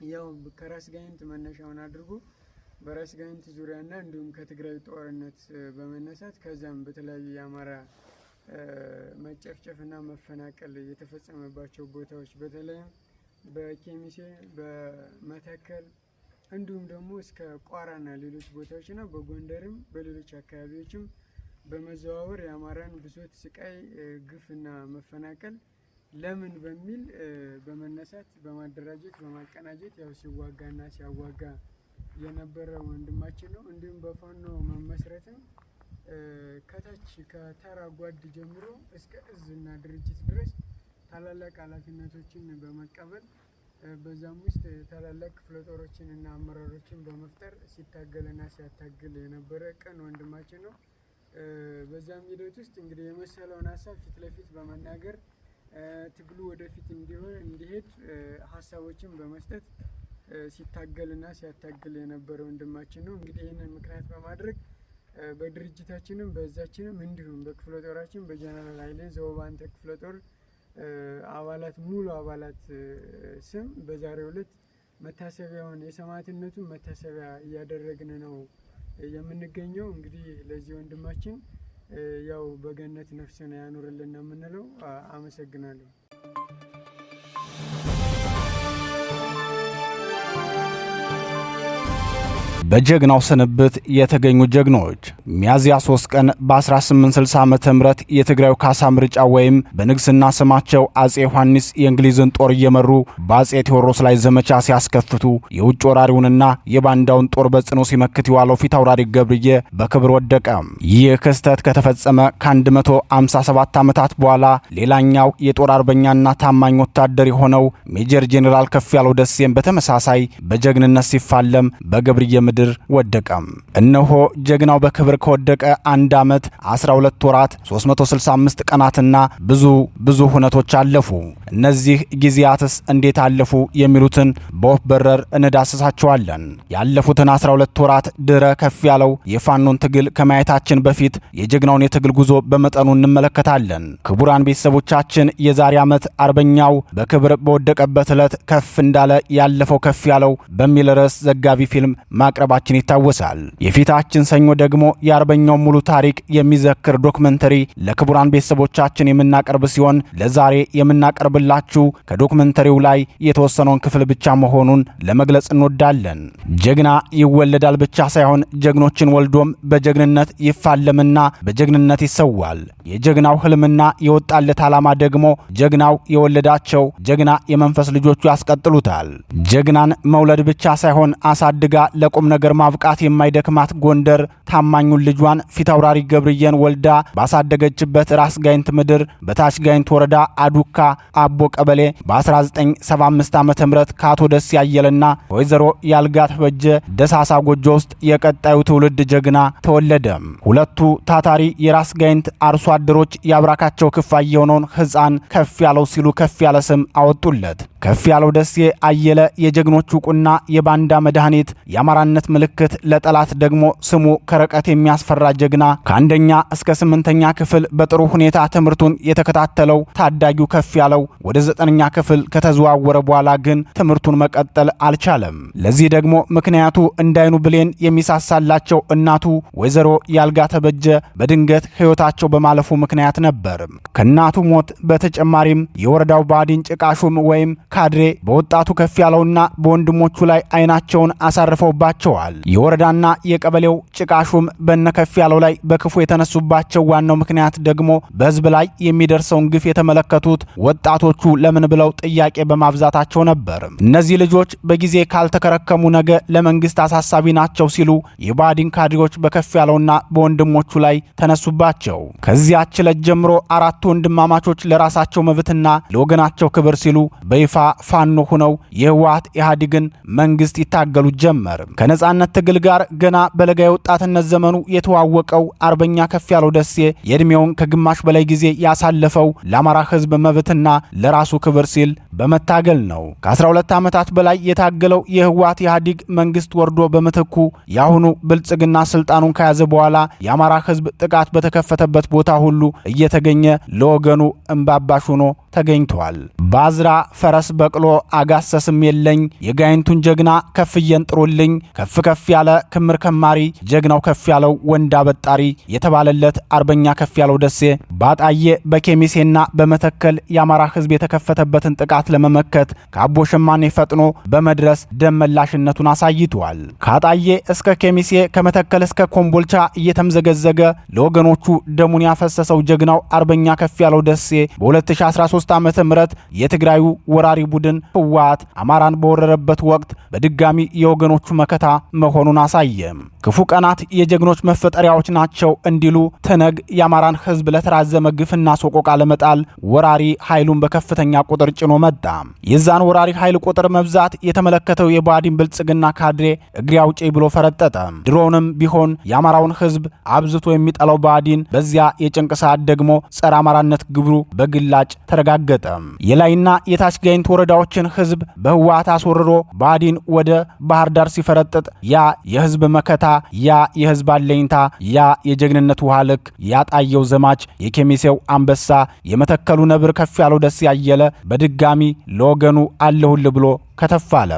ያው ከራስ ጋይንት መነሻውን አድርጎ በራስ ጋይንት ዙሪያና እንዲሁም ከትግራይ ጦርነት በመነሳት ከዛም በተለያዩ የአማራ መጨፍጨፍና መፈናቀል የተፈጸመባቸው ቦታዎች በተለይ በኬሚሴ በመተከል እንዲሁም ደግሞ እስከ ቋራና ሌሎች ቦታዎችና በጎንደርም በሌሎች አካባቢዎችም በመዘዋወር የአማራን ብሶት፣ ስቃይ፣ ግፍና መፈናቀል ለምን በሚል በመነሳት በማደራጀት በማቀናጀት ያው ሲዋጋና ሲያዋጋ የነበረ ወንድማችን ነው። እንዲሁም በፋኖ መመስረትም ከታች ከተራ ጓድ ጀምሮ እስከ እዝና ድርጅት ድረስ ታላላቅ ኃላፊነቶችን በመቀበል በዛም ውስጥ ታላላቅ ክፍለ ጦሮችን እና አመራሮችን በመፍጠር ሲታገልና ሲያታግል የነበረ ቀን ወንድማችን ነው። በዛም ሂደት ውስጥ እንግዲህ የመሰለውን ሀሳብ ፊት ለፊት በመናገር ትግሉ ወደፊት እንዲሄድ ሀሳቦችን በመስጠት ሲታገልና ሲያታግል የነበረ ወንድማችን ነው። እንግዲህ ይህንን ምክንያት በማድረግ በድርጅታችንም በዛችንም እንዲሁም በክፍለ ጦራችን በጀነራል ኃይሌ ዘውባንተ ክፍለ ጦር አባላት ሙሉ አባላት ስም በዛሬው ዕለት መታሰቢያውን የሰማዕትነቱን መታሰቢያ እያደረግን ነው የምንገኘው። እንግዲህ ለዚህ ወንድማችን ያው በገነት ነፍስን ያኑርልን ነው የምንለው። አመሰግናለሁ። በጀግናው ስንብት የተገኙ ጀግኖች ሚያዝያ 3 ቀን በ1860 ዓመተ ምህረት የትግራዩ ካሳ ምርጫ ወይም በንግስና ስማቸው አጼ ዮሐንስ የእንግሊዝን ጦር እየመሩ በአጼ ቴዎድሮስ ላይ ዘመቻ ሲያስከፍቱ የውጭ ወራሪውንና የባንዳውን ጦር በጽኑ ሲመክት የዋለው ፊት አውራሪ ገብርዬ በክብር ወደቀ። ይህ ክስተት ከተፈጸመ ከ157 ዓመታት በኋላ ሌላኛው የጦር አርበኛና ታማኝ ወታደር የሆነው ሜጀር ጄኔራል ከፍያለው ደሴም በተመሳሳይ በጀግንነት ሲፋለም በገብርዬ ምድር ወደቀ። እነሆ ጀግናው በክብር ከወደቀ 1 ዓመት 12 ወራት 365 ቀናትና ብዙ ሁነቶች አለፉ። እነዚህ ጊዜያትስ እንዴት አለፉ የሚሉትን በወፍ በረር እንዳስሳቸዋለን። ያለፉትን 12 ወራት ድረ ከፍያለው የፋኖን ትግል ከማየታችን በፊት የጀግናውን የትግል ጉዞ በመጠኑ እንመለከታለን። ክቡራን ቤተሰቦቻችን የዛሬ ዓመት አርበኛው በክብር በወደቀበት ዕለት ከፍ እንዳለ ያለፈው ከፍያለው በሚል ርዕስ ዘጋቢ ፊልም ማቅረባችን ይታወሳል። የፊታችን ሰኞ ደግሞ የአርበኛው ሙሉ ታሪክ የሚዘክር ዶክመንተሪ ለክቡራን ቤተሰቦቻችን የምናቀርብ ሲሆን ለዛሬ የምናቀርብላችሁ ከዶክመንተሪው ላይ የተወሰነውን ክፍል ብቻ መሆኑን ለመግለጽ እንወዳለን። ጀግና ይወለዳል ብቻ ሳይሆን ጀግኖችን ወልዶም በጀግንነት ይፋለምና በጀግንነት ይሰዋል። የጀግናው ህልምና የወጣለት ዓላማ ደግሞ ጀግናው የወለዳቸው ጀግና የመንፈስ ልጆቹ ያስቀጥሉታል። ጀግናን መውለድ ብቻ ሳይሆን አሳድጋ ለቁም ነገር ማብቃት የማይደክማት ጎንደር ታማኙን ልጇን ፊት አውራሪ ገብርዬን ወልዳ ባሳደገችበት ራስ ጋይንት ምድር በታች ጋይንት ወረዳ አዱካ አቦ ቀበሌ በ1975 ዓመተ ምህረት ከአቶ ደስ ያየለና ወይዘሮ ያልጋ ተበጀ ደሳሳ ጎጆ ውስጥ የቀጣዩ ትውልድ ጀግና ተወለደ። ሁለቱ ታታሪ የራስ ጋይንት አርሶ አደሮች ያብራካቸው ክፋይ የሆነውን ሕፃን ከፍ ያለው ሲሉ ከፍ ያለ ስም አወጡለት። ከፍ ያለው ደሴ አየለ የጀግኖቹ ቁና የባንዳ መድኃኒት የአማራነት ምልክት ለጠላት ደግሞ ስሙ ከረቀት የሚያስፈራ ጀግና ከአንደኛ እስከ 8ኛ ክፍል በጥሩ ሁኔታ ትምህርቱን የተከታተለው ታዳጊው ከፍ ያለው ወደ 9ኛ ክፍል ከተዘዋወረ በኋላ ግን ትምህርቱን መቀጠል አልቻለም። ለዚህ ደግሞ ምክንያቱ እንዳይኑ ብሌን የሚሳሳላቸው እናቱ ወይዘሮ ያልጋ ተበጀ በድንገት ሕይወታቸው በማለፉ ምክንያት ነበር። ከእናቱ ሞት በተጨማሪም የወረዳው ባዲን ጭቃሹም ወይም ካድሬ በወጣቱ ከፍ ያለውና በወንድሞቹ ላይ አይናቸውን አሳርፈውባቸዋል። የወረዳና የቀበሌው ጭቃሹም በነ ከፍ ያለው ላይ በክፉ የተነሱባቸው ዋናው ምክንያት ደግሞ በሕዝብ ላይ የሚደርሰውን ግፍ የተመለከቱት ወጣቶቹ ለምን ብለው ጥያቄ በማብዛታቸው ነበር። እነዚህ ልጆች በጊዜ ካልተከረከሙ ነገ ለመንግስት አሳሳቢ ናቸው ሲሉ የባዲን ካድሬዎች በከፍ ያለውና በወንድሞቹ ላይ ተነሱባቸው። ከዚያች ዕለት ጀምሮ 4 ወንድማማቾች ለራሳቸው መብትና ለወገናቸው ክብር ሲሉ በይፋ ፋኖ ሆነው የህወሓት ኢህአዴግን መንግስት ይታገሉ ጀመር። ከነጻ ከነጻነት ትግል ጋር ገና በለጋ የወጣትነት ዘመኑ የተዋወቀው አርበኛ ከፍያለው ደሴ የእድሜውን ከግማሽ በላይ ጊዜ ያሳለፈው ለአማራ ሕዝብ መብትና ለራሱ ክብር ሲል በመታገል ነው። ከ12 ዓመታት በላይ የታገለው የህወሓት ኢህአዴግ መንግስት ወርዶ በምትኩ የአሁኑ ብልጽግና ስልጣኑን ከያዘ በኋላ የአማራ ሕዝብ ጥቃት በተከፈተበት ቦታ ሁሉ እየተገኘ ለወገኑ እምባባሽ ሆኖ ተገኝቷል። ባዝራ ፈረስ በቅሎ አጋሰስም የለኝ የጋይንቱን ጀግና ከፍየን ጥሩልኝ ከፍ ከፍ ያለ ክምር ከማሪ ጀግናው ከፍ ያለው ወንድ አበጣሪ የተባለለት አርበኛ ከፍያለው ደሴ ባጣዬ በኬሚሴና በመተከል የአማራ ሕዝብ የተከፈተበትን ጥቃት ለመመከት ከአቦ ሸማኔ ፈጥኖ በመድረስ ደም መላሽነቱን አሳይቷል። ካጣዬ እስከ ኬሚሴ ከመተከል እስከ ኮምቦልቻ እየተምዘገዘገ ለወገኖቹ ደሙን ያፈሰሰው ጀግናው አርበኛ ከፍያለው ደሴ በ2013 ዓመተ ምህረት የትግራዩ ወራሪ ቡድን ህወሓት አማራን በወረረበት ወቅት በድጋሚ የወገኖቹ መከታ መሆኑን አሳየ። ክፉ ቀናት የጀግኖች መፈጠሪያዎች ናቸው እንዲሉ ትነግ የአማራን ህዝብ ለተራዘመ ግፍና ሰቆቃ ለመጣል ወራሪ ኃይሉን በከፍተኛ ቁጥር ጭኖ መጣ። የዛን ወራሪ ኃይል ቁጥር መብዛት የተመለከተው የባዲን ብልጽግና ካድሬ እግሬ አውጪ ብሎ ፈረጠጠ። ድሮንም ቢሆን የአማራውን ህዝብ አብዝቶ የሚጠላው ባዲን በዚያ የጭንቅ ሰዓት ደግሞ ጸረ አማራነት ግብሩ በግላጭ ተረጋገጠ። የላይና የታች ጋይንት ወረዳዎችን ህዝብ በህወሓት አስወርሮ ባዲን ወደ ባህር ዳር ሲፈረጥጥ ያ የህዝብ መከታ፣ ያ የህዝብ አለኝታ፣ ያ የጀግንነት ውሃ ልክ ያጣየው ዘማች የኬሚሴው አንበሳ የመተከሉ ነብር ከፍያለው ደሴ ያየለ በድጋሚ ለወገኑ አለሁል ብሎ ከተፋለ።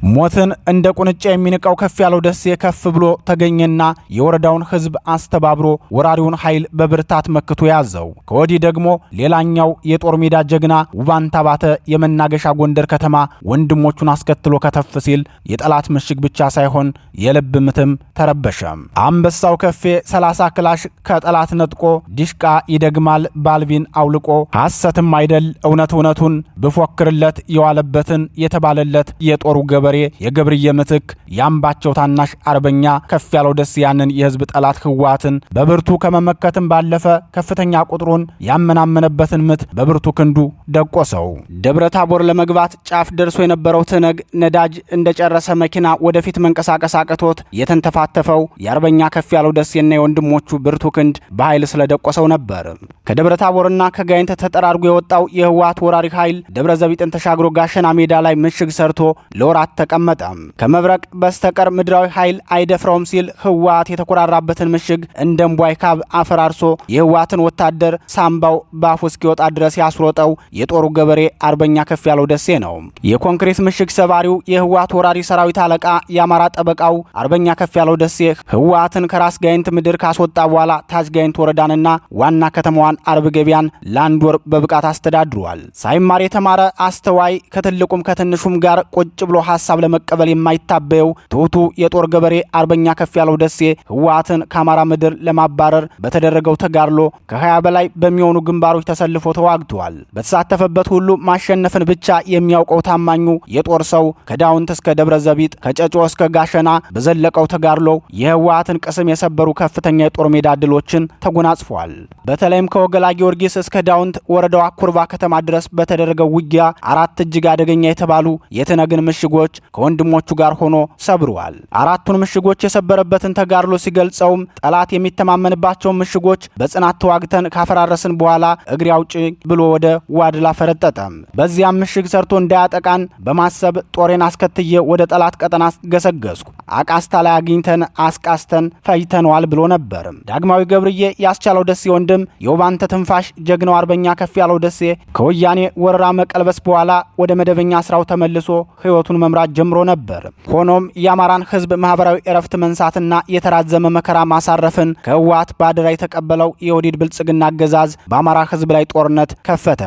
ሞትን እንደ ቁንጫ የሚንቀው ከፍያለው ደሴ ከፍ ብሎ ተገኘና የወረዳውን ህዝብ አስተባብሮ ወራሪውን ኃይል በብርታት መክቶ ያዘው። ከወዲህ ደግሞ ሌላኛው የጦር ሜዳ ጀግና ውባንታ ባተ የመናገሻ ጎንደር ከተማ ወንድሞቹን አስከትሎ ከተፍ ሲል የጠላት ምሽግ ብቻ ሳይሆን የልብ ምትም ተረበሸ። አንበሳው ከፌ 30 ክላሽ ከጠላት ነጥቆ ዲሽቃ ይደግማል ባልቢን አውልቆ ሐሰትም አይደል እውነቱን ብፎክርለት የዋለበትን የተባለለት የጦሩ ገበሬ የገብርዬ ምትክ ያምባቸው ታናሽ አርበኛ ከፍያለው ደሴ ያንን የህዝብ ጠላት ህወሓትን በብርቱ ከመመከትም ባለፈ ከፍተኛ ቁጥሩን ያመናመነበትን ምት በብርቱ ክንዱ ደቆሰው። ደብረ ታቦር ለመግባት ጫፍ ደርሶ የነበረው ትነግ ነዳጅ እንደጨረሰ መኪና ወደፊት መንቀሳቀስ አቅቶት የተንተፋተፈው የአርበኛ ከፍያለው ደሴና የወንድሞቹ ብርቱ ክንድ በኃይል ስለደቆሰው ነበር። ከደብረ ታቦርና ከጋይንት ተጠራርጎ የወጣው የህወሓት ወራሪ ኃይል ደብረ ዘቢጥን ተሻግሮ ጋሸና ሜዳ ላይ ምሽግ ሰርቶ ለወራት ተቀመጠ። ከመብረቅ በስተቀር ምድራዊ ኃይል አይደፍረውም ሲል ህወሓት የተኮራራበትን ምሽግ እንደ እምቧይ ካብ አፈራርሶ የህወሓትን ወታደር ሳምባው ባፉ እስኪወጣ ድረስ ያስሮጠው የጦሩ ገበሬ አርበኛ ከፍያለው ደሴ ነው። የኮንክሪት ምሽግ ሰባሪው የህወሓት ወራሪ ሰራዊት አለቃ የአማራ ጠበቃው አርበኛ ከፍያለው ደሴ ህወሓትን ከራስ ጋይንት ምድር ካስወጣ በኋላ ታች ጋይንት ወረዳንና ዋና ከተማዋን አርብ ገበያን ለአንድ ወር በብቃት አስተዳድሯል። ሳይማር የተማረ አስተዋይ ከትልቁም ከትንሹም ጋር ቁጭ ብሎ ሐሳብ ለመቀበል የማይታበየው ትሁቱ የጦር ገበሬ አርበኛ ከፍያለው ደሴ ህወሓትን ከአማራ ምድር ለማባረር በተደረገው ተጋድሎ ከ20 በላይ በሚሆኑ ግንባሮች ተሰልፎ ተዋግቷል። በተሳተፈበት ሁሉ ማሸነፍን ብቻ የሚያውቀው ታማኙ የጦር ሰው ከዳውንት እስከ ደብረ ዘቢጥ ከጨጮ እስከ ጋሸና በዘለቀው ተጋድሎ የህወሓትን ቅስም የሰበሩ ከፍተኛ የጦር ሜዳ ድሎችን ተጎናጽፏል። በተለይም ከወገላ ጊዮርጊስ እስከ ዳውንት ወረዳዋ ኩርባ ከተማ ድረስ በተደረገው ውጊያ 4 እጅግ አደገኛ የተባሉ የትነግን ምሽጎች ከወንድሞቹ ጋር ሆኖ ሰብሯል። 4ቱን ምሽጎች የሰበረበትን ተጋድሎ ሲገልጸውም ጠላት የሚተማመንባቸውን ምሽጎች በጽናት ተዋግተን ካፈራረስን በኋላ እግሬ አውጪ ብሎ ወደ ዋድላ ፈረጠጠ። በዚያም ምሽግ ሰርቶ እንዳያጠቃን በማሰብ ጦሬን አስከትዬ ወደ ጠላት ቀጠና ገሰገስኩ። አቃስታ ላይ አግኝተን አስቃስተን ፈጅተነዋል ብሎ ነበር። ዳግማዊ ገብርዬ ያስቻለው ደሴ ወንድም የውባንተ ትንፋሽ ጀግናው አርበኛ ከፍያለው ደሴ ከወያኔ ወረራ መቀልበስ በኋላ ወደ መደበኛ ስራው ተመልሶ ህይወቱን መምራት ጀምሮ ነበር። ሆኖም የአማራን ህዝብ ማህበራዊ እረፍት መንሳትና የተራዘመ መከራ ማሳረፍን ከህወሓት ባደራ የተቀበለው የኦህዴድ ብልጽግና አገዛዝ በአማራ ህዝብ ላይ ጦርነት ከፈተ።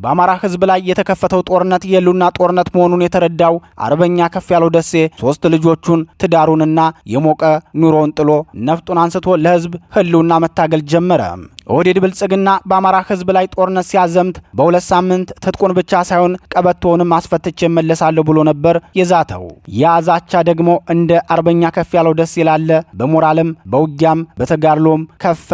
በአማራ ህዝብ ላይ የተከፈተው ጦርነት የሉና ጦርነት መሆኑን የተረዳው አርበኛ ከፍያለው ደሴ 3 ልጆቹን ትዳሩንና የሞቀ ኑሮውን ጥሎ ነፍጡን አንስቶ ለህዝብ ህልውና መታገል ጀመረ። ኦህዴድ ብልጽግና በአማራ ህዝብ ላይ ጦርነት ሲያዘምት በ2 ሳምንት ትጥቁን ብቻ ሳይሆን ቀበቶውንም አስፈትቼ እመለሳለሁ ብሎ ነበር የዛተው። ያ ዛቻ ደግሞ እንደ አርበኛ ከፍያለው ደሴ ላለ በሞራልም በውጊያም በተጋድሎም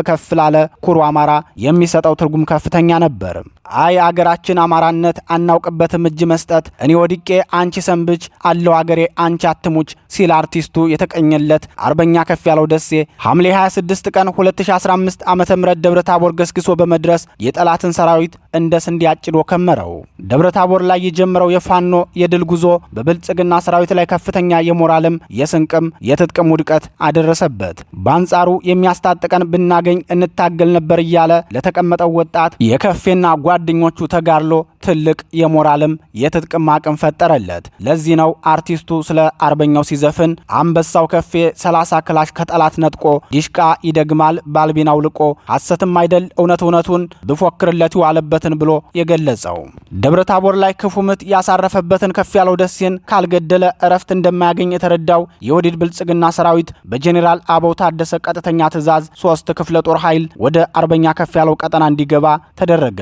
ከፍ ላለ ኩሩ አማራ የሚሰጠው ትርጉም ከፍተኛ ነበር። አይ አገራችን አማራነት አናውቅበትም እጅ መስጠት፣ እኔ ወድቄ አንቺ ሰንብች አለው አገሬ አንቺ አትሙች ሲል አርቲስቱ የተቀኘለት አርበኛ ከፍያለው ደሴ ሐምሌ 26 ቀን 2015 ዓ.ም ደብረታቦር ገስግሶ በመድረስ የጠላትን ሰራዊት እንደ ስንዴ አጭዶ ከመረው። ደብረታቦር ላይ የጀመረው የፋኖ የድል ጉዞ በብልጽግና ሰራዊት ላይ ከፍተኛ የሞራልም የስንቅም የትጥቅም ውድቀት አደረሰበት። በአንጻሩ የሚያስታጥቀን ብናገኝ እንታገል ነበር እያለ ለተቀመጠው ወጣት የከፌና ጓደኞቹ ተጋድሎ ትልቅ የሞራልም የትጥቅም አቅም ፈጠረለት። ለዚህ ነው አርቲስቱ ስለ አርበኛው ሲዘፍን አንበሳው ከፌ 30 ክላሽ ከጠላት ነጥቆ ዲሽቃ ይደግማል ባልቢናው ልቆ ሐሰትም አይደል እውነቱን ብፎክርለት ይዋለበትን ብሎ የገለጸው። ደብረታቦር ላይ ክፉ ምት ያሳረፈበትን ከፍያለው ደሴን ካልገደለ እረፍት እንደማያገኝ የተረዳው የወዲድ ብልጽግና ሰራዊት በጄኔራል አበው ታደሰ ቀጥተኛ ትዕዛዝ 3 ክፍለ ጦር ኃይል ወደ አርበኛ ከፍያለው ቀጠና እንዲገባ ተደረገ።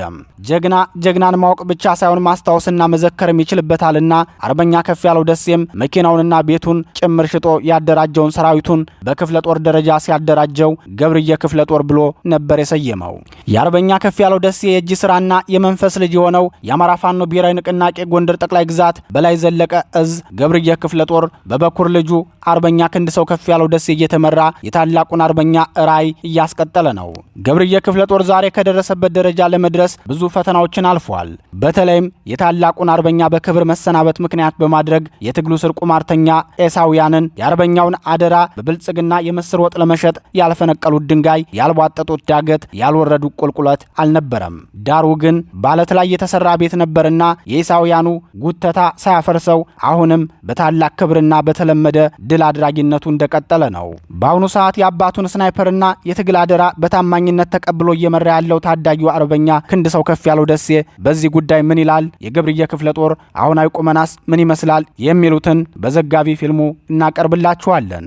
ጀግናን ማወቅ ብቻ ሳይሆን ማስታወስና መዘከርም ይችልበታልና አርበኛ ከፍያለው ደሴም መኪናውንና ቤቱን ጭምር ሽጦ ያደራጀውን ሰራዊቱን በክፍለ ጦር ደረጃ ሲያደራጀው ገብርዬ ክፍለ ጦር ብሎ ነበር የሰየመው። የአርበኛ ከፍያለው ደሴ የእጅ ስራና የመንፈስ ልጅ የሆነው የአማራ ፋኖ ብሔራዊ ንቅናቄ ጎንደር ጠቅላይ ግዛት በላይ ዘለቀ እዝ ገብርዬ ክፍለ ጦር በበኩር ልጁ አርበኛ ክንድሰው ከፍያለው ደሴ እየተመራ የታላቁን አርበኛ ራዕይ እያስቀጠለ ነው። ገብርዬ ክፍለ ጦር ዛሬ ከደረሰበት ደረጃ ለመድረስ ብዙ ፈተናዎችን አልፏል። በተለይም የታላቁን አርበኛ በክብር መሰናበት ምክንያት በማድረግ የትግሉ ስር ቁማርተኛ ኤሳውያንን የአርበኛውን አደራ በብልጽግና የምስር ወጥ ለመሸጥ ያልፈነቀሉት ድንጋይ፣ ያልቧጠጡት ዳገት፣ ያልወረዱት ቁልቁለት አልነበረም። ዳሩ ግን ባለት ላይ የተሰራ ቤት ነበርና የኤሳውያኑ ጉተታ ሳያፈርሰው አሁንም በታላቅ ክብርና በተለመደ ድል አድራጊነቱ እንደቀጠለ ነው። በአሁኑ ሰዓት የአባቱን ስናይፐርና የትግል አደራ በታማኝነት ተቀብሎ እየመራ ያለው ታዳጊው አርበኛ ክንድሰው ከፍያለው ደሴ በዚህ ጉዳይ ምን ይላል? የገብርዬ ክፍለ ጦር አሁናዊ ቁመናስ ምን ይመስላል? የሚሉትን በዘጋቢ ፊልሙ እናቀርብላችኋለን።